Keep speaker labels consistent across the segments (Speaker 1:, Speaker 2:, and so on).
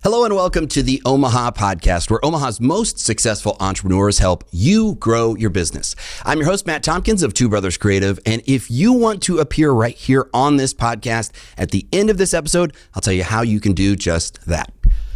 Speaker 1: Hello and welcome to the Omaha podcast, where Omaha's most successful entrepreneurs help you grow your business. I'm your host, Matt Tompkins of Two Brothers Creative. And if you want to appear right here on this podcast, at the end of this episode, I'll tell you how you can do just that.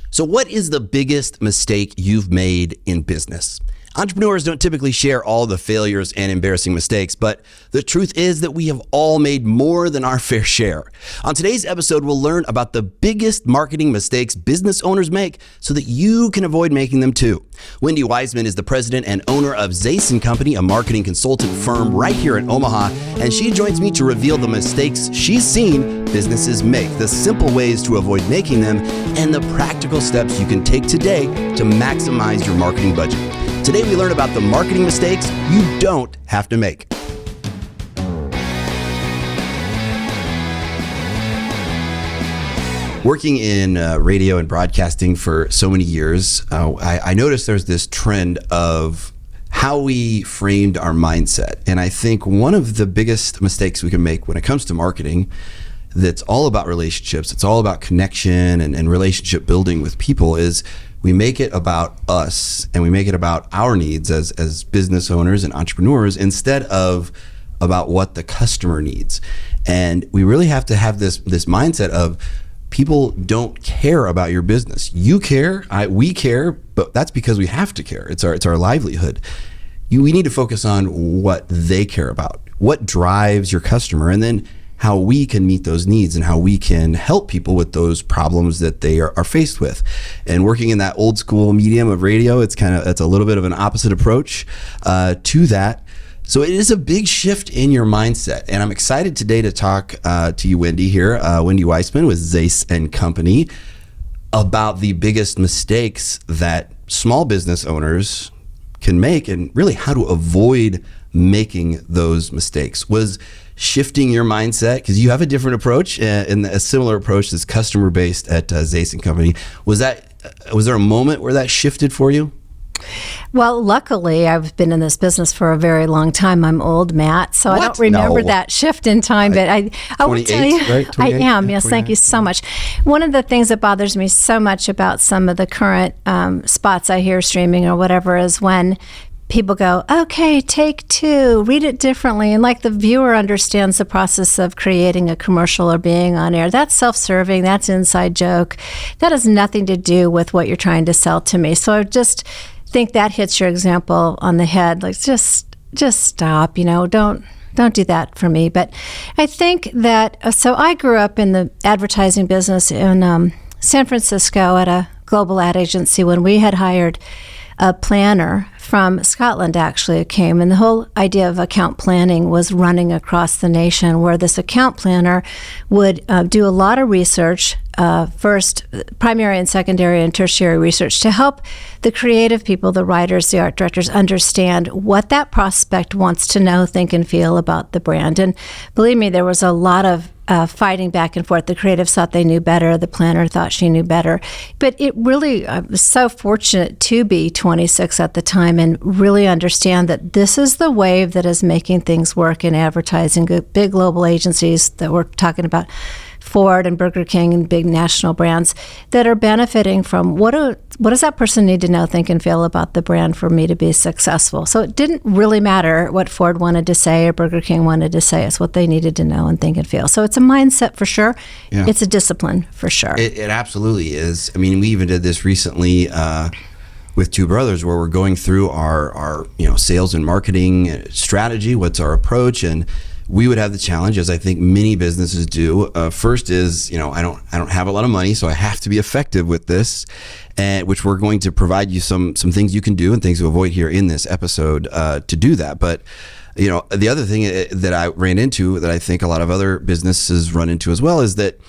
Speaker 1: So what is the biggest mistake you've made in business? Entrepreneurs don't typically share all the failures and embarrassing mistakes, but the truth is that we have all made more than our fair share. On today's episode, we'll learn about the biggest marketing mistakes business owners make so that you can avoid making them too. Wendy Wiseman is the president and owner of Zaiss and Company, a marketing consultant firm right here in Omaha, and she joins me to reveal the mistakes she's seen businesses make, the simple ways to avoid making them, and the practical steps you can take today to maximize your marketing budget. Today we learn about the marketing mistakes you don't have to make. Working in radio and broadcasting for so many years, I noticed there's this trend of how we framed our mindset. And I think one of the biggest mistakes we can make when it comes to marketing that's all about relationships, it's all about connection and relationship building with people, is we make it about us and we make it about our needs as business owners and entrepreneurs instead of about what the customer needs. And we really have to have this mindset of people don't care about your business. You care, we care, but that's because we have to care. It's our livelihood. We need to focus on what they care about, what drives your customer, and then how we can meet those needs and how we can help people with those problems that they are faced with. And working in that old school medium of radio, it's a little bit of an opposite approach to that. So it is a big shift in your mindset. And I'm excited today to talk to you, Wendy, here, Wendy Wiseman with Zaiss and Company, about the biggest mistakes that small business owners can make and really how to avoid making those mistakes. Was shifting your mindset, because you have a different approach and a similar approach that's customer based at Zaiss and Company. Was there a moment where that shifted for you?
Speaker 2: Well, luckily, I've been in this business for a very long time. I'm old, Matt, so I don't remember that shift in time. But I will tell you,
Speaker 1: right?
Speaker 2: I am. Yes, thank you so much. One of the things that bothers me so much about some of the current spots I hear streaming or whatever is when people go, okay, take two, read it differently. And like the viewer understands the process of creating a commercial or being on air. That's self-serving. That's inside joke. That has nothing to do with what you're trying to sell to me. So I just think that hits your example on the head. Like just stop, don't do that for me. But I think that, so I grew up in the advertising business in San Francisco at a global ad agency when we had hired a planner from Scotland, actually, it came. And the whole idea of account planning was running across the nation, where this account planner would do a lot of research, first primary and secondary and tertiary research, to help the creative people, the writers, the art directors, understand what that prospect wants to know, think, and feel about the brand. And believe me, there was a lot of fighting back and forth. The creatives thought they knew better. The planner thought she knew better. But it really, I was so fortunate to be 26 at the time and really understand that this is the wave that is making things work in advertising. Big global agencies that we're talking about, Ford and Burger King and big national brands that are benefiting from what does that person need to know, think, and feel about the brand for me to be successful. So it didn't really matter what Ford wanted to say or Burger King wanted to say. It's what they needed to know and think and feel. So it's a mindset for sure. Yeah. It's a discipline for sure.
Speaker 1: It absolutely is. I mean, we even did this recently with Two Brothers, where we're going through our sales and marketing strategy. What's our approach? And we would have the challenge, as I think many businesses do. First is, I don't have a lot of money, so I have to be effective with this, and which we're going to provide you some things you can do and things to avoid here in this episode to do that. But the other thing that I ran into, that I think a lot of other businesses run into as well, is that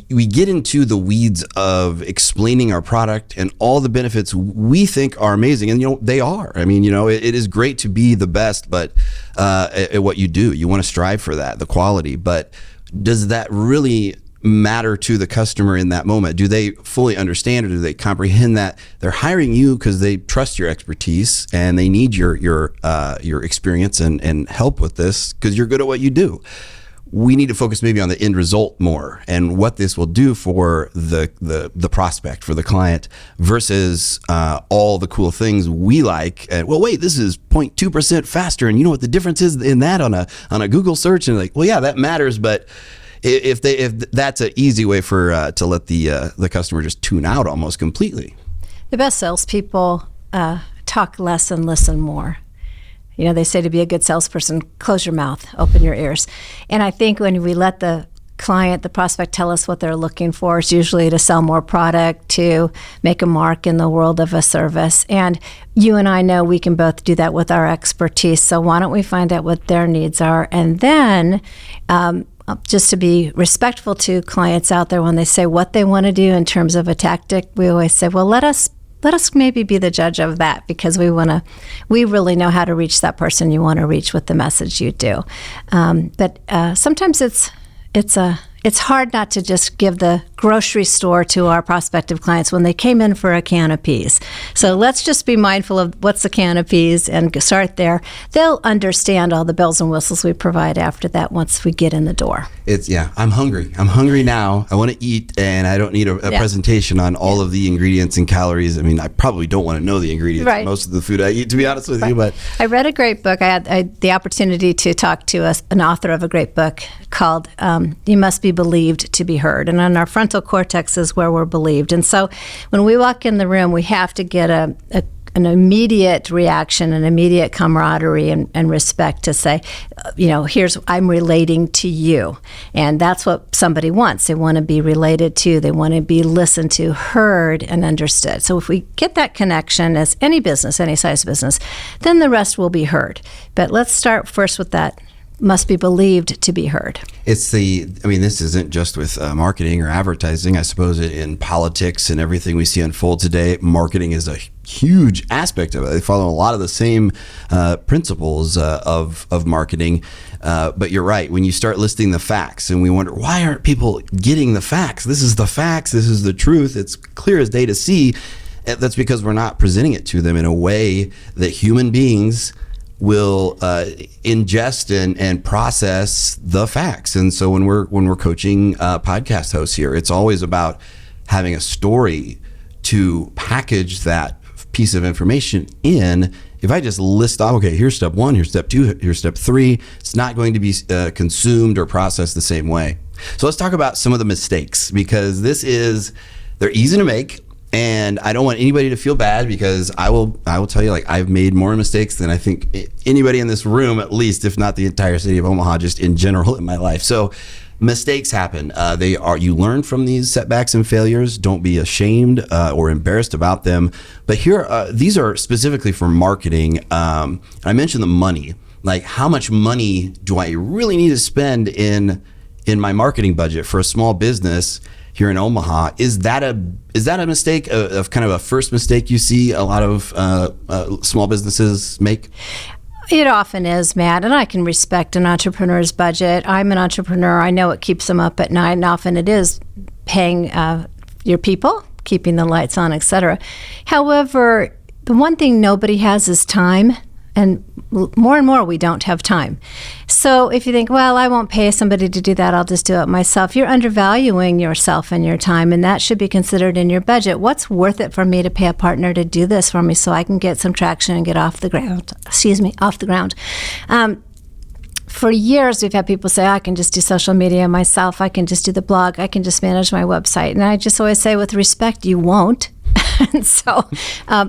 Speaker 1: we get into the weeds of explaining our product and all the benefits we think are amazing. And, they are. I mean, it is great to be the best, but at what you do, you want to strive for that, the quality. But does that really matter to the customer in that moment? Do they fully understand, or do they comprehend that they're hiring you because they trust your expertise and they need your experience and help with this because you're good at what you do? we need to focus maybe on the end result more and what this will do for the prospect, for the client, versus all the cool things we like. And, well, wait, this is 0.2% faster, and you know what the difference is in that on a Google search? And like, well, yeah, that matters, but if that's an easy way for to let the customer just tune out almost completely.
Speaker 2: The best salespeople talk less and listen more. You know, they say to be a good salesperson, close your mouth, open your ears. And I think when we let the client, the prospect, tell us what they're looking for, it's usually to sell more product, to make a mark in the world of a service. And you and I know we can both do that with our expertise. So why don't we find out what their needs are? And then just to be respectful to clients out there when they say what they want to do in terms of a tactic, we always say, well, let us maybe be the judge of that, because we really know how to reach that person you want to reach with the message you do. But sometimes it's hard not to just give the grocery store to our prospective clients when they came in for a can of peas. So let's just be mindful of what's a can of peas and start there. They'll understand all the bells and whistles we provide after that once we get in the door.
Speaker 1: I'm hungry. I'm hungry now. I want to eat, and I don't need a presentation on all of the ingredients and calories. I mean, I probably don't want to know the ingredients of most of the food I eat, to be honest with you. But
Speaker 2: I read a great book. I had the opportunity to talk to an author of a great book called You Must Be Believed to Be Heard. And on our frontal cortex is where we're believed. And so when we walk in the room, we have to get an immediate reaction, an immediate camaraderie and respect to say, I'm relating to you. And that's what somebody wants. They want to be related to. They want to be listened to, heard, and understood. So if we get that connection as any business, any size business, then the rest will be heard. But let's start first with that. Must be believed to be heard.
Speaker 1: This isn't just with marketing or advertising. I suppose in politics and everything we see unfold today, marketing is a huge aspect of it. They follow a lot of the same principles of marketing. But you're right. When you start listing the facts and we wonder, why aren't people getting the facts? This is the facts. This is the truth. It's clear as day to see. That's because we're not presenting it to them in a way that human beings will ingest and process the facts. And so when we're coaching podcast hosts here, it's always about having a story to package that piece of information in. If I just list off, okay, here's step 1, here's step 2, here's step 3, it's not going to be consumed or processed the same way. So let's talk about some of the mistakes, because they're easy to make. And I don't want anybody to feel bad, because I will tell you, like, I've made more mistakes than I think anybody in this room, at least, if not the entire city of Omaha, just in general in my life. So mistakes happen. You learn from these setbacks and failures. Don't be ashamed or embarrassed about them. But here, these are specifically for marketing. I mentioned the money. Like, how much money do I really need to spend in my marketing budget for a small business here in Omaha? Is that a mistake, of kind of a first mistake you see a lot of small businesses make?
Speaker 2: It often is, Matt, and I can respect an entrepreneur's budget. I'm an entrepreneur. I know it keeps them up at night, and often it is paying your people, keeping the lights on, etc. However, the one thing nobody has is time. And more we don't have time. So if you think, well, I won't pay somebody to do that, I'll just do it myself, you're undervaluing yourself and your time, and that should be considered in your budget. What's worth it for me to pay a partner to do this for me so I can get some traction and get off the ground? For years, we've had people say, I can just do social media myself, I can just do the blog, I can just manage my website. And I just always say, with respect, you won't. And so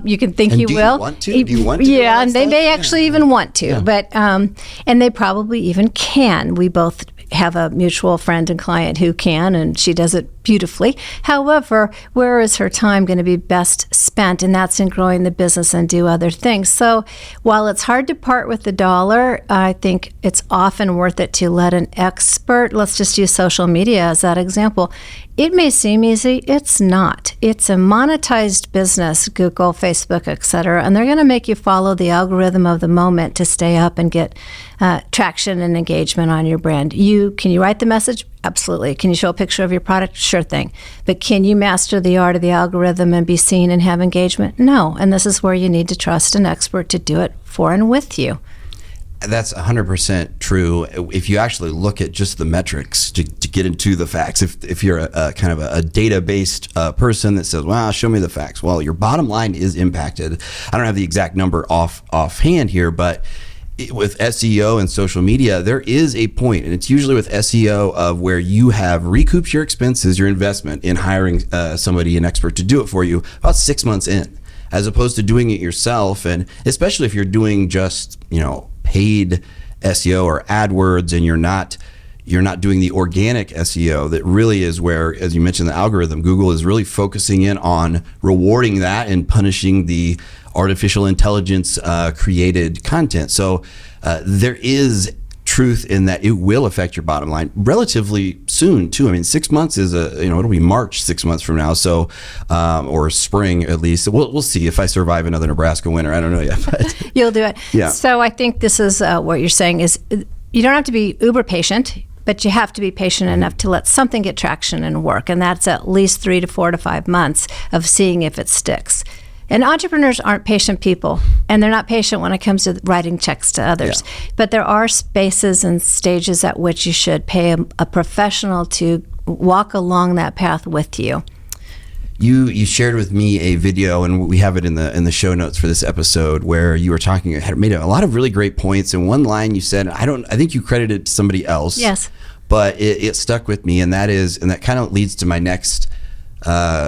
Speaker 2: you can think you will.
Speaker 1: Do you want to?
Speaker 2: Yeah, and they may actually even want to. Yeah. But and they probably even can. We both have a mutual friend and client who can, and she does it beautifully. However, where is her time going to be best spent? And that's in growing the business and do other things. So while it's hard to part with the dollar, I think it's often worth it to let an expert, let's just use social media as that example. It may seem easy. It's not. It's a monetized business, Google, Facebook, etc., and they're going to make you follow the algorithm of the moment to stay up and get traction and engagement on your brand. Can you write the message? Absolutely. Can you show a picture of your product? Sure thing. But can you master the art of the algorithm and be seen and have engagement? No. And this is where you need to trust an expert to do it for and with you.
Speaker 1: That's 100% true. If you actually look at just the metrics to get into the facts, if you're a kind of a data-based person that says, well, show me the facts. Well, your bottom line is impacted. I don't have the exact number offhand here, but with SEO and social media, there is a point, and it's usually with SEO of where you have recouped your expenses, your investment in hiring somebody, an expert to do it for you about 6 months in, as opposed to doing it yourself. And especially if you're doing just, paid SEO or AdWords, and you're not doing the organic SEO that really is where, as you mentioned, the algorithm, Google is really focusing in on rewarding that and punishing the artificial intelligence created content. So there is truth in that it will affect your bottom line relatively soon too. I mean, 6 months is it'll be March 6 months from now. So, or spring at least. We'll see if I survive another Nebraska winter. I don't know yet, but
Speaker 2: you'll do it.
Speaker 1: Yeah.
Speaker 2: So I think this is what you're saying is you don't have to be uber patient, but you have to be patient enough to let something get traction and work. And that's at least 3 to 4 to 5 months of seeing if it sticks. And entrepreneurs aren't patient people, and they're not patient when it comes to writing checks to others. Yeah. But there are spaces and stages at which you should pay a professional to walk along that path with you.
Speaker 1: You shared with me a video, and we have it in the show notes for this episode, where you were talking, had made a lot of really great points. And one line you said, I think you credited it to somebody else.
Speaker 2: Yes.
Speaker 1: But it stuck with me, and that kind of leads to my next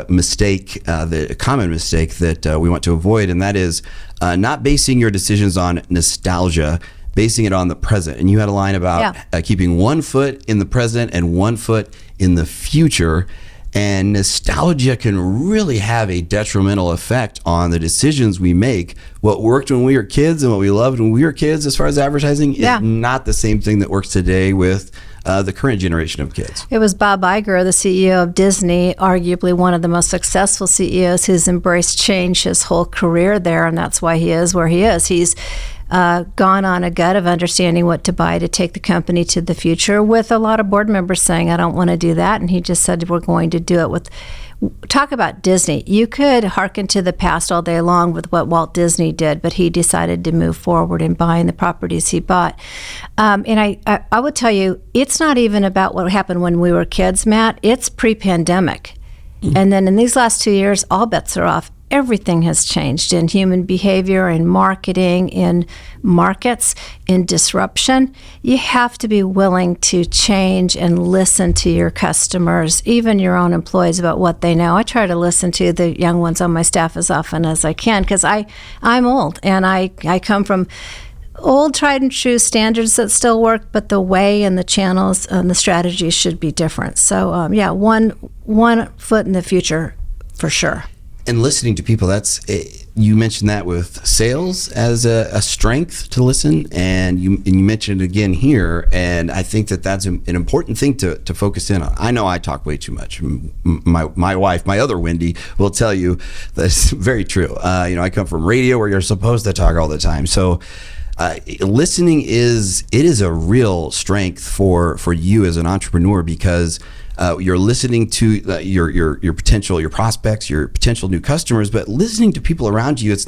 Speaker 1: mistake, the common mistake that we want to avoid, and that is not basing your decisions on nostalgia, basing it on the present. And you had a line about keeping 1 foot in the present and 1 foot in the future. And nostalgia can really have a detrimental effect on the decisions we make. What worked when we were kids and what we loved when we were kids as far as advertising is not the same thing that works today with the current generation of kids.
Speaker 2: It was Bob Iger, the CEO of Disney, arguably one of the most successful CEOs who's embraced change his whole career there, and that's why he is where he is. He's gone on a gut of understanding what to buy to take the company to the future, with a lot of board members saying, I don't want to do that. And he just said, we're going to do it with, talk about Disney. You could hearken to the past all day long with what Walt Disney did, but he decided to move forward in buying the properties he bought. And I would tell you, it's not even about what happened when we were kids, Matt. It's pre-pandemic. Mm-hmm. And then in these last 2 years, all bets are off. Everything has changed in human behavior, in marketing, in markets, in disruption. You have to be willing to change and listen to your customers, even your own employees, about what they know. I try to listen to the young ones on my staff as often as I can, because I'm old, and I come from old tried and true standards that still work, but the way and the channels and the strategies should be different. So one foot in the future for sure.
Speaker 1: And listening to people, you mentioned that with sales as a strength to listen, and you mentioned it again here, and I think that's an important thing to focus in on. I know I talk way too much. My wife, my other Wendy, will tell you that's very true. I come from radio where you're supposed to talk all the time, so listening is a real strength for you as an entrepreneur, because you're listening to your potential, your prospects, your potential new customers, but listening to people around you, it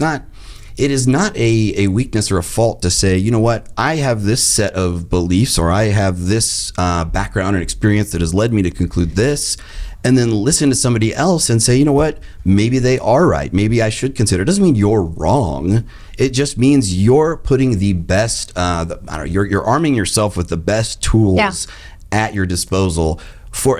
Speaker 1: is not a weakness or a fault to say, you know what, I have this set of beliefs, or I have this background and experience that has led me to conclude this, and then listen to somebody else and say, you know what, maybe they are right. Maybe I should consider. It doesn't mean you're wrong. It just means you're putting the best, you're arming yourself with the best tools at your disposal for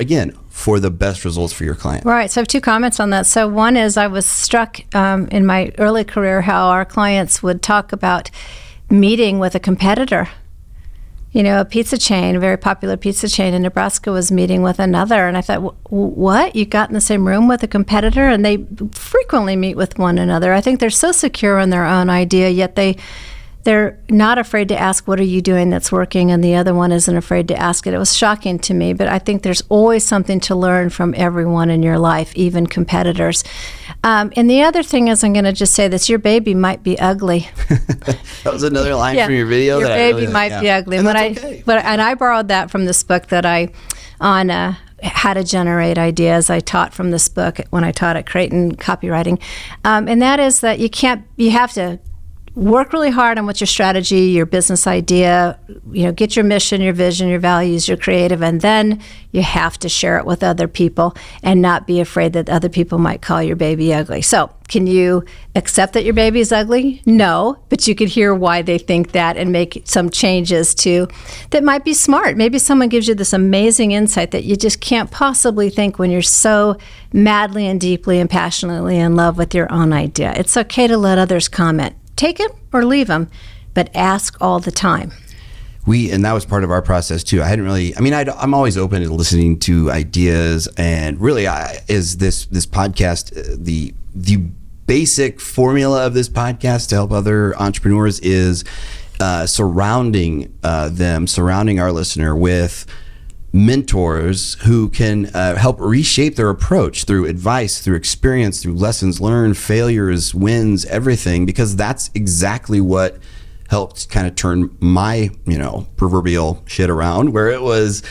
Speaker 1: the best results for your client. Right.
Speaker 2: So I have 2 comments on that. So one is, I was struck in my early career how our clients would talk about meeting with a competitor. A pizza chain, a very popular pizza chain in Nebraska, was meeting with another. And I thought, what? You got in the same room with a competitor? And they frequently meet with one another. I think they're so secure in their own idea, yet they're not afraid to ask, what are you doing that's working? And the other one isn't afraid to ask it. It was shocking to me, but I think there's always something to learn from everyone in your life, even competitors. And the other thing is, I'm going to just say this, your baby might be ugly.
Speaker 1: That was another line from your video.
Speaker 2: Your baby might be ugly.
Speaker 1: And that's okay.
Speaker 2: And I borrowed that from this book that on how to generate ideas. I taught from this book when I taught at Creighton copywriting. And that is that you have to work really hard on what's your strategy, your business idea, get your mission, your vision, your values, your creative, and then you have to share it with other people and not be afraid that other people might call your baby ugly. So can you accept that your baby is ugly? No, but you could hear why they think that and make some changes that might be smart. Maybe someone gives you this amazing insight that you just can't possibly think when you're so madly and deeply and passionately in love with your own idea. It's okay to let others comment. Take them or leave them, but ask all the time.
Speaker 1: And that was part of our process too. I'm always open to listening to ideas, and really is this podcast, the basic formula of this podcast to help other entrepreneurs is surrounding our listener with mentors who can help reshape their approach through advice, through experience, through lessons learned, failures, wins, everything, because that's exactly what helped kind of turn my, proverbial shit around, where it was,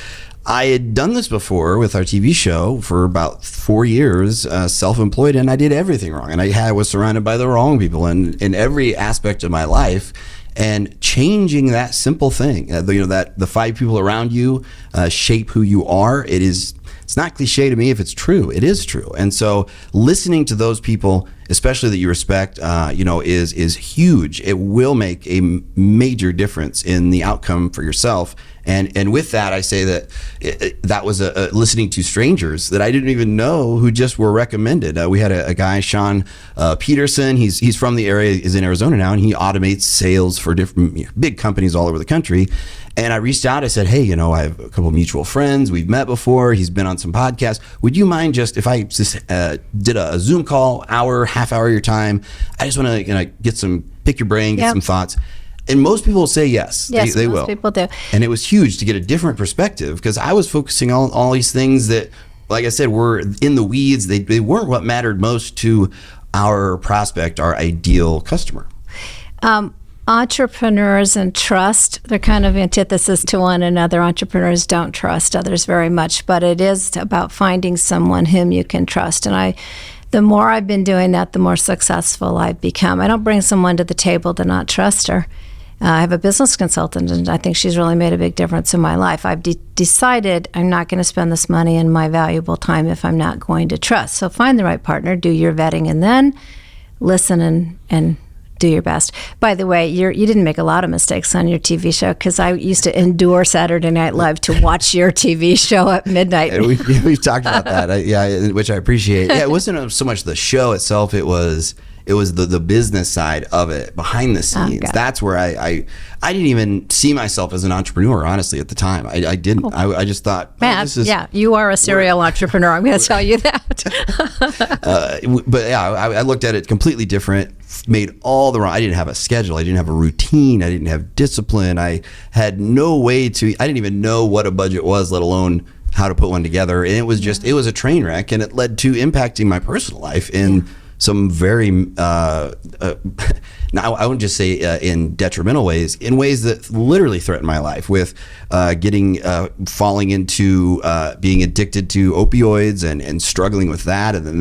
Speaker 1: I had done this before with our TV show for about 4 years, self-employed, and I did everything wrong. And I was surrounded by the wrong people in every aspect of my life. And changing that simple thing, that the 5 people around you shape who you are. It's not cliche to me if it's true. It is true. And so listening to those people, especially that you respect, is huge. It will make a major difference in the outcome for yourself. And with that, I say that that was listening to strangers that I didn't even know who just were recommended. We had a guy, Sean Peterson. He's from the area, is in Arizona now, and he automates sales for different big companies all over the country. And I reached out. I said, hey, I have a couple of mutual friends. We've met before. He's been on some podcasts. Would you mind if I just did a Zoom call, half hour of your time? I just want to pick your brain, get some thoughts. And most people will say yes.
Speaker 2: Yes,
Speaker 1: they
Speaker 2: most
Speaker 1: will.
Speaker 2: People do.
Speaker 1: And it was huge to get a different perspective, because I was focusing on all these things that, like I said, were in the weeds. They weren't what mattered most to our prospect, our ideal customer.
Speaker 2: Entrepreneurs and trust, they're kind of antithesis to one another. Entrepreneurs don't trust others very much, but it is about finding someone whom you can trust. And the more I've been doing that, the more successful I've become. I don't bring someone to the table to not trust her. I have a business consultant, and I think she's really made a big difference in my life. I've decided I'm not going to spend this money and my valuable time if I'm not going to trust. So find the right partner, do your vetting, and then listen and do your best. By the way, you didn't make a lot of mistakes on your TV show, because I used to endure Saturday Night Live to watch your TV show at midnight.
Speaker 1: We've talked about that, which I appreciate. Yeah, it wasn't so much the show itself. It was the business side of it, behind the scenes.
Speaker 2: Okay.
Speaker 1: That's where I didn't even see myself as an entrepreneur, honestly, at the time. I didn't. I just thought,
Speaker 2: Matt, you are a serial entrepreneur. I'm going to tell you that.
Speaker 1: But yeah, I looked at it completely different. Made all the wrong. I didn't have a schedule. I didn't have a routine. I didn't have discipline. I had no way to. I didn't even know what a budget was, let alone how to put one together. And it was a train wreck, and it led to impacting my personal life in some very, now I wouldn't just say in detrimental ways, in ways that literally threatened my life, with falling into being addicted to opioids and struggling with that. And then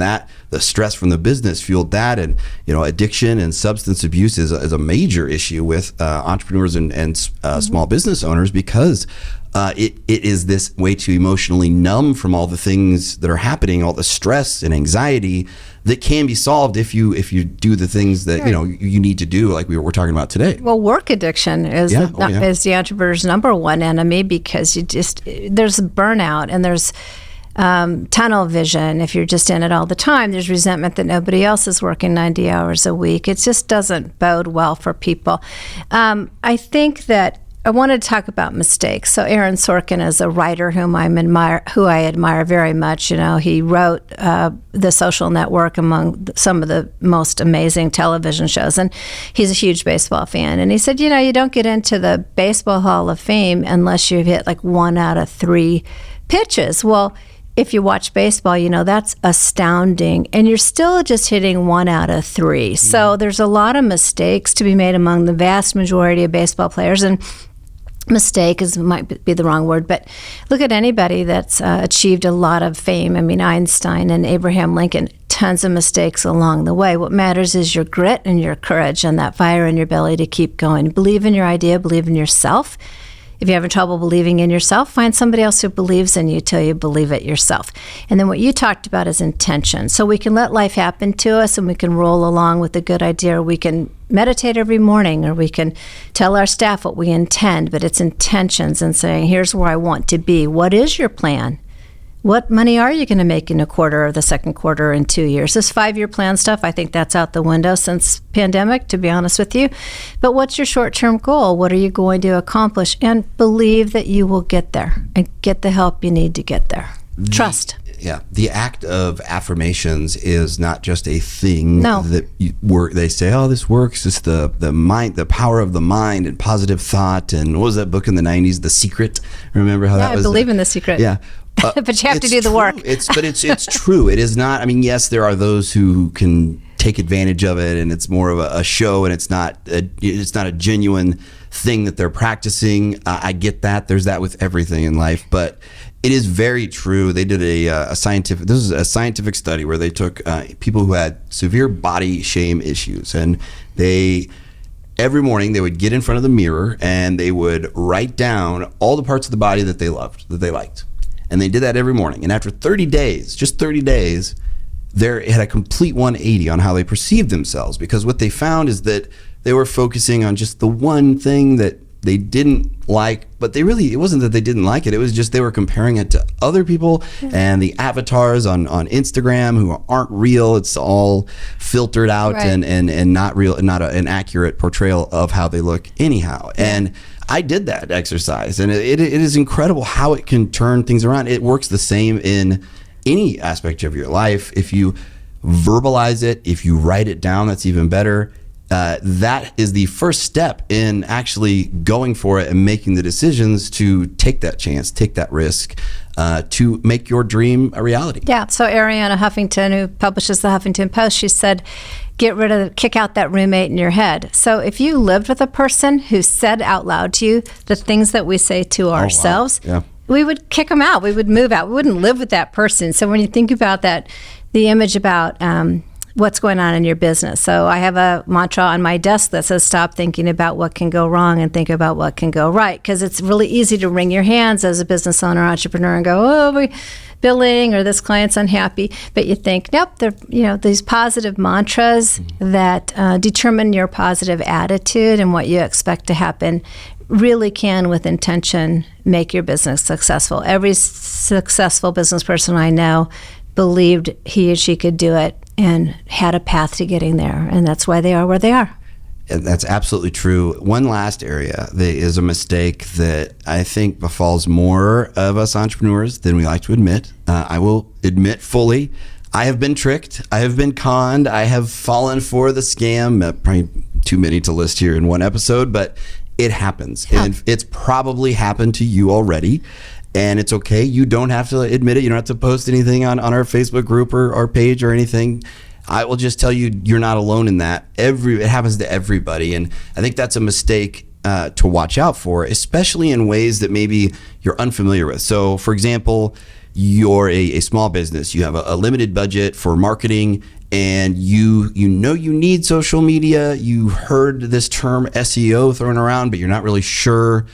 Speaker 1: the stress from the business fueled that. And, addiction and substance abuse is a major issue with entrepreneurs and small business owners, because it is this way to emotionally numb from all the things that are happening, all the stress and anxiety that can be solved if you do the things that you need to do, like we're talking about today.
Speaker 2: Well, work addiction is the entrepreneur's number one enemy, because there's burnout and there's tunnel vision. If you're just in it all the time, there's resentment that nobody else is working 90 hours a week. It just doesn't bode well for people. I think that I wanted to talk about mistakes. So Aaron Sorkin is a writer who I admire very much. He wrote The Social Network, among some of the most amazing television shows, and he's a huge baseball fan. And he said, you don't get into the Baseball Hall of Fame unless you've hit like 1 out of 3 pitches. Well, if you watch baseball, that's astounding. And you're still just hitting 1 out of 3. So there's a lot of mistakes to be made among the vast majority of baseball players. And mistake might be the wrong word, but look at anybody that's achieved a lot of fame. I mean, Einstein and Abraham Lincoln, tons of mistakes along the way. What matters is your grit and your courage and that fire in your belly to keep going. Believe in your idea, believe in yourself. If you're having trouble believing in yourself, find somebody else who believes in you till you believe it yourself. And then what you talked about is intention. So we can let life happen to us and we can roll along with a good idea. We can meditate every morning, or we can tell our staff what we intend, but it's intentions and saying, here's where I want to be. What is your plan? What money are you going to make in a quarter, or the second quarter, in 2 years? This 5-year plan stuff, I think that's out the window since pandemic, to be honest with you. But what's your short-term goal? What are you going to accomplish? And believe that you will get there and get the help you need to get there. Trust.
Speaker 1: Yeah, the act of affirmations is not just a thing that they say, oh, this works. It's the mind, the power of the mind and positive thought. And what was that book in the 90s, The Secret? Remember how that was?
Speaker 2: I believe in The Secret.
Speaker 1: Yeah.
Speaker 2: But you have to do the work.
Speaker 1: It's true. It is not. I mean, yes, there are those who can take advantage of it, and it's more of a show, and it's not a genuine thing that they're practicing. I get that. There's that with everything in life, but it is very true. They did a scientific. This is a scientific study where they took people who had severe body shame issues, and every morning they would get in front of the mirror and they would write down all the parts of the body that they loved, that they liked. And they did that every morning. And after 30 days, just 30 days, they had a complete 180 on how they perceived themselves, because what they found is that they were focusing on just the one thing that they didn't like, but it wasn't that they didn't like it. It was just they were comparing it to other people and the avatars on Instagram who aren't real. It's all filtered out and not real, and not an accurate portrayal of how they look anyhow. Yeah. And I did that exercise, and it is incredible how it can turn things around. It works the same in any aspect of your life. If you verbalize it, if you write it down, that's even better. That is the first step in actually going for it and making the decisions to take that chance, take that risk, to make your dream a reality.
Speaker 2: Yeah. So Ariana Huffington, who publishes the Huffington Post, she said, kick out that roommate in your head. So if you lived with a person who said out loud to you the things that we say to ourselves,
Speaker 1: wow. Yeah.
Speaker 2: We would kick them out. We would move out. We wouldn't live with that person. So when you think about that, the image about what's going on in your business. So I have a mantra on my desk that says, stop thinking about what can go wrong and think about what can go right. Because it's really easy to wring your hands as a business owner, entrepreneur, and go, oh, billing, or this client's unhappy. But you think, nope, they're, these positive mantras that determine your positive attitude and what you expect to happen really can, with intention, make your business successful. Every successful business person I know believed he or she could do it and had a path to getting there. And that's why they are where they are.
Speaker 1: And that's absolutely true. One last area that is a mistake that I think befalls more of us entrepreneurs than we like to admit. I will admit fully, I have been tricked. I have been conned. I have fallen for the scam. Probably too many to list here in one episode, but it happens. Yeah. And it's probably happened to you already. And it's okay. You don't have to admit it. You don't have to post anything on our Facebook group or our page or anything. I will just tell you, you're not alone in that. It happens to everybody. And I think that's a mistake to watch out for, especially in ways that maybe you're unfamiliar with. So, for example, you're a small business. You have a limited budget for marketing, and you know you need social media. You heard this term SEO thrown around, but you're not really sure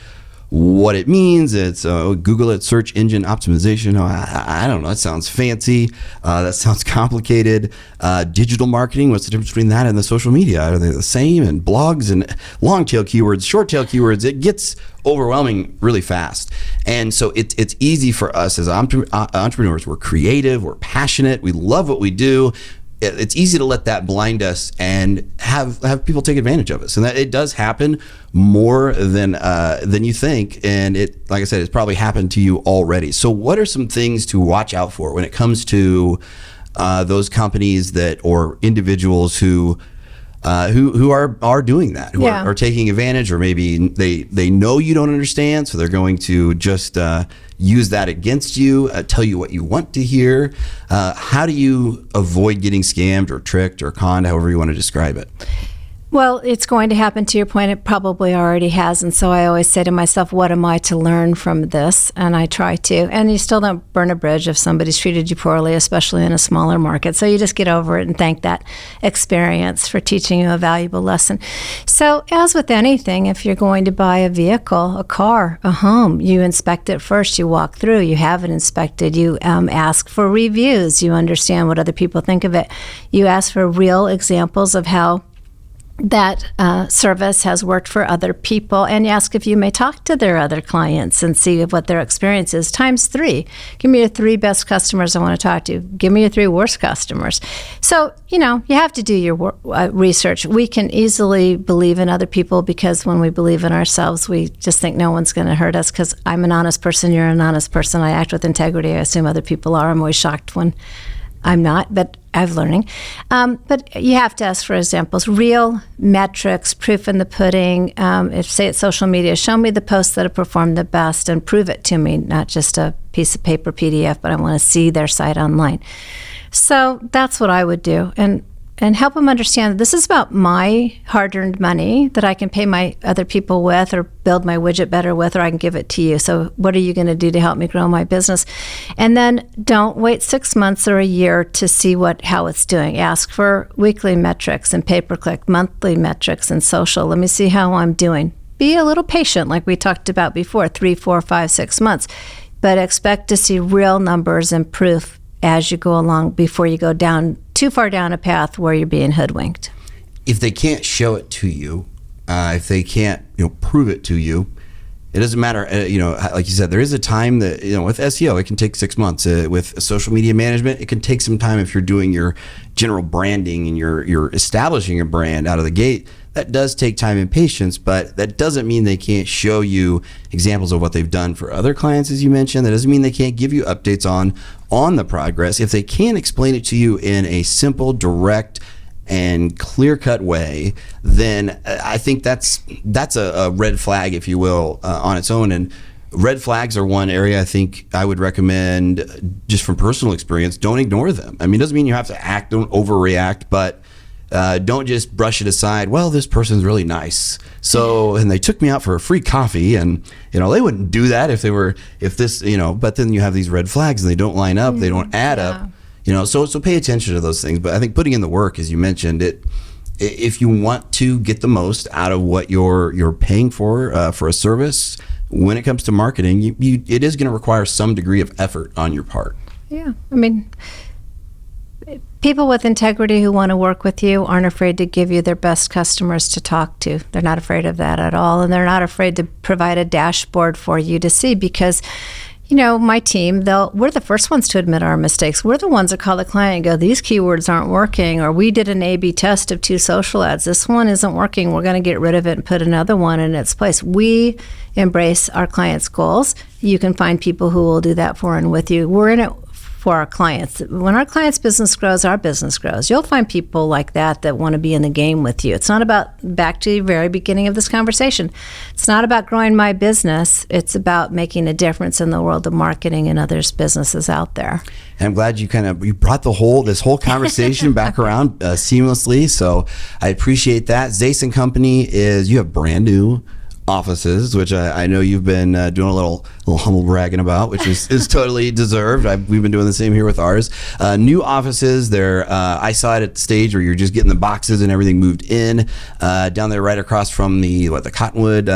Speaker 1: what it means. It's Google it, search engine optimization. I don't know. That sounds fancy. That sounds complicated. Digital marketing. What's the difference between that and the social media? Are they the same? And blogs and long tail keywords, short tail keywords. It gets overwhelming really fast. And so it's easy for us as entrepreneurs. We're creative. We're passionate. We love what we do. It's easy to let that blind us and have people take advantage of us, and that it does happen more than you think. And it, like I said, it's probably happened to you already. So, what are some things to watch out for when it comes to those companies or individuals who are doing that, who are taking advantage, or maybe they know you don't understand, so they're going to just use that against you, tell you what you want to hear. How do you avoid getting scammed or tricked or conned, however you want to describe it?
Speaker 2: Well, it's going to happen. To your point, it probably already has. And so I always say to myself, what am I to learn from this? And I try to. And you still don't burn a bridge if somebody's treated you poorly, especially in a smaller market. So you just get over it and thank that experience for teaching you a valuable lesson. So as with anything, if you're going to buy a vehicle, a car, a home, you inspect it first. You walk through. You have it inspected. You ask for reviews. You understand what other people think of it. You ask for real examples of how that service has worked for other people, and you ask if you may talk to their other clients and see what their experience is. Times 3. Give me your 3 best customers I want to talk to. Give me your 3 worst customers. So, you have to do your research. We can easily believe in other people because when we believe in ourselves, we just think no one's going to hurt us because I'm an honest person, you're an honest person, I act with integrity, I assume other people are. I'm always shocked when I'm not, but I'm learning. But you have to ask for examples, real metrics, proof in the pudding. If, say, it's social media, show me the posts that have performed the best and prove it to me, not just a piece of paper PDF, but I want to see their site online. So that's what I would do. And help them understand that this is about my hard-earned money that I can pay my other people with or build my widget better with, or I can give it to you. So what are you going to do to help me grow my business? And then don't wait 6 months or a year to see how it's doing. Ask for weekly metrics and pay-per-click, monthly metrics and social. Let me see how I'm doing. Be a little patient, like we talked about before, 3, 4, 5, 6 months. But expect to see real numbers and proof as you go along before you go too far down a path where you're being hoodwinked.
Speaker 1: If they can't show it to you, if they can't prove it to you, it doesn't matter. Like you said, there is a time that with SEO it can take 6 months. With social media management, it can take some time if you're doing your general branding and you're establishing a brand out of the gate. That does take time and patience, but that doesn't mean they can't show you examples of what they've done for other clients, as you mentioned. That doesn't mean they can't give you updates on the progress. If they can't explain it to you in a simple, direct, and clear-cut way, then I think that's a red flag, if you will, on its own. And red flags are one area I think I would recommend, just from personal experience, don't ignore them. I mean, it doesn't mean you have to act, don't overreact, but don't just brush it aside. Well, this person's really nice, and they took me out for a free coffee, and they wouldn't do that but then you have these red flags and they don't line up, they don't add up, so pay attention to those things. But I think putting in the work, as you mentioned, if you want to get the most out of what you're paying for a service, when it comes to marketing, it is going to require some degree of effort on your part.
Speaker 2: Yeah, I mean, people with integrity who want to work with you aren't afraid to give you their best customers to talk to. They're not afraid of that at all. And they're not afraid to provide a dashboard for you to see because, my team, we're the first ones to admit our mistakes. We're the ones that call the client and go, these keywords aren't working, or we did an A/B test of 2 social ads. This one isn't working. We're going to get rid of it and put another one in its place. We embrace our clients' goals. You can find people who will do that for and with you. We're in it for our clients. When our clients' business grows, our business grows. You'll find people like that want to be in the game with you. It's not about, back to the very beginning of this conversation, it's not about growing my business. It's about making a difference in the world of marketing and others' businesses out there.
Speaker 1: And I'm glad you brought this whole conversation back around seamlessly. So I appreciate that. Zaiss and Company you have brand new offices, which I know you've been doing a little humble bragging about, which is totally deserved. We've been doing the same here with ours. New offices. I saw it at the stage where you're just getting the boxes and everything moved in. Down there, right across from the Cottonwood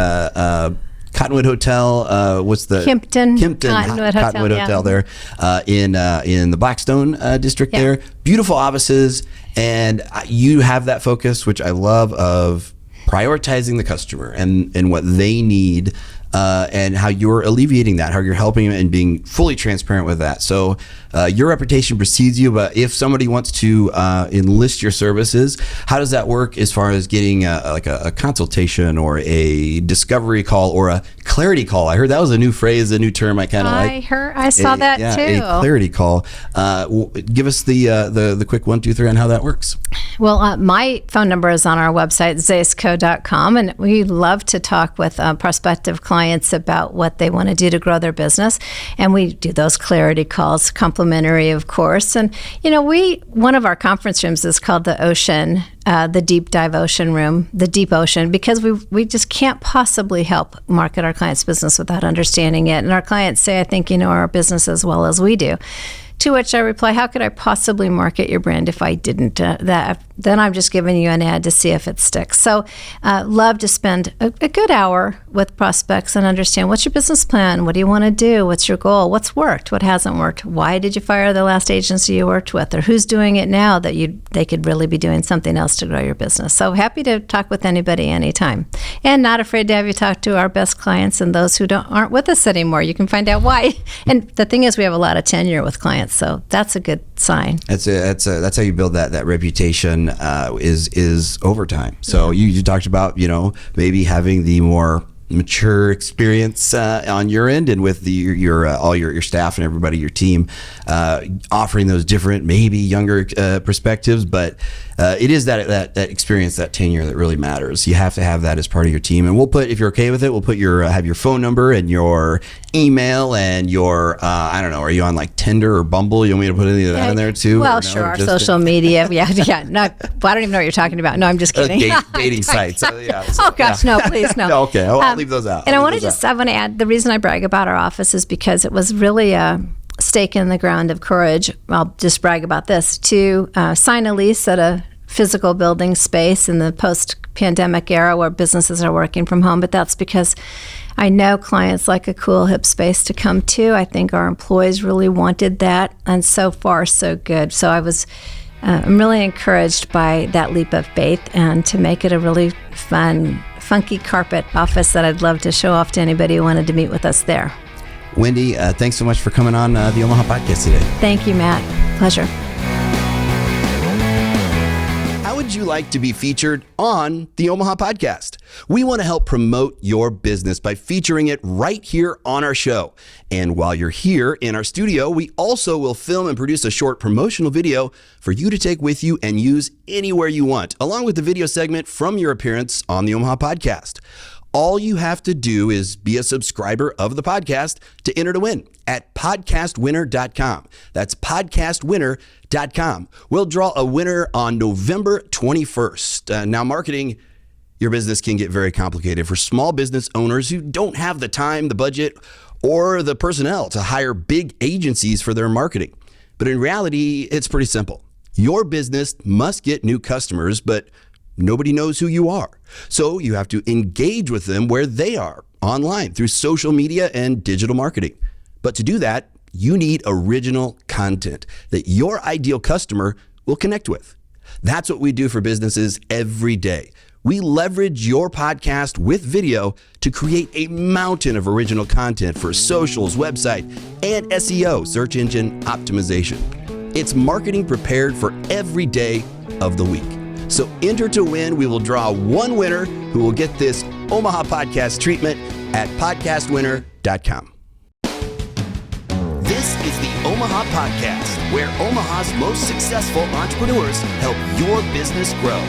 Speaker 1: Hotel. What's the
Speaker 2: Kimpton
Speaker 1: Cottonwood Hotel there in the Blackstone district there. Beautiful offices, and you have that focus, which I love, of prioritizing the customer and what they need, and how you're alleviating that, how you're helping them and being fully transparent with that. So your reputation precedes you, but if somebody wants to enlist your services, how does that work as far as getting a consultation or a discovery call or a clarity call? I heard that was a new phrase, a new term I kind of like.
Speaker 2: I saw that too.
Speaker 1: A clarity call. Give us the quick 1, 2, 3 on how that works.
Speaker 2: Well, my phone number is on our website, zaissco.com, and we love to talk with prospective clients clients about what they want to do to grow their business. And we do those clarity calls, complimentary, of course. And, one of our conference rooms is called the Ocean, the Deep Dive Ocean Room, the Deep Ocean, because we just can't possibly help market our clients' business without understanding it. And our clients say, I think you know our business as well as we do. To which I reply, how could I possibly market your brand if I didn't? Then I'm just giving you an ad to see if it sticks. So love to spend a good hour with prospects and understand, what's your business plan? What do you want to do? What's your goal? What's worked? What hasn't worked? Why did you fire the last agency you worked with? Or who's doing it now that they could really be doing something else to grow your business? So happy to talk with anybody anytime. And not afraid to have you talk to our best clients and those who aren't with us anymore. You can find out why. And the thing is, we have a lot of tenure with clients. So that's a good sign.
Speaker 1: That's how you build that reputation is over time. So you talked about maybe having the more mature experience on your end, and with all your staff and everybody, your team, offering those different, maybe younger perspectives, but it is that experience, that tenure that really matters. You have to have that as part of your team. And we'll put, if you're okay with it, we'll put have your phone number and your email and your I don't know, are you on like Tinder or Bumble? You want me to put any of that in there too?
Speaker 2: Well, sure. Our social media. Yeah. No, I don't even know what you're talking about. No, I'm just kidding.
Speaker 1: Dating sites.
Speaker 2: Oh gosh, no, please, no.
Speaker 1: No, okay, I'll leave those out.
Speaker 2: And I want to add, the reason I brag about our office is because it was really a stake in the ground of courage. I'll just brag about this, to sign a lease at a physical building space in the post-pandemic era where businesses are working from home. But that's because I know clients like a cool, hip space to come to. I think our employees really wanted that, and so far, so good. So I'm really encouraged by that leap of faith, and to make it a really fun, funky carpet office that I'd love to show off to anybody who wanted to meet with us there.
Speaker 1: Wendy, thanks so much for coming on the Omaha podcast today.
Speaker 2: Thank you, Matt. Pleasure.
Speaker 1: How would you like to be featured on the Omaha podcast? We want to help promote your business by featuring it right here on our show. And while you're here in our studio, we also will film and produce a short promotional video for you to take with you and use anywhere you want, along with the video segment from your appearance on the Omaha podcast. All you have to do is be a subscriber of the podcast to enter to win at podcastwinner.com. That's podcastwinner.com. We'll draw a winner on November 21st. Now, marketing your business can get very complicated for small business owners who don't have the time, the budget, or the personnel to hire big agencies for their marketing. But in reality, it's pretty simple. Your business must get new customers, but nobody knows who you are. So you have to engage with them where they are, online, through social media and digital marketing. But to do that, you need original content that your ideal customer will connect with. That's what we do for businesses every day. We leverage your podcast with video to create a mountain of original content for socials, website, and SEO, search engine optimization. It's marketing prepared for every day of the week. So enter to win. We will draw one winner who will get this Omaha podcast treatment at podcastwinner.com. This is the Omaha Podcast, where Omaha's most successful entrepreneurs help your business grow.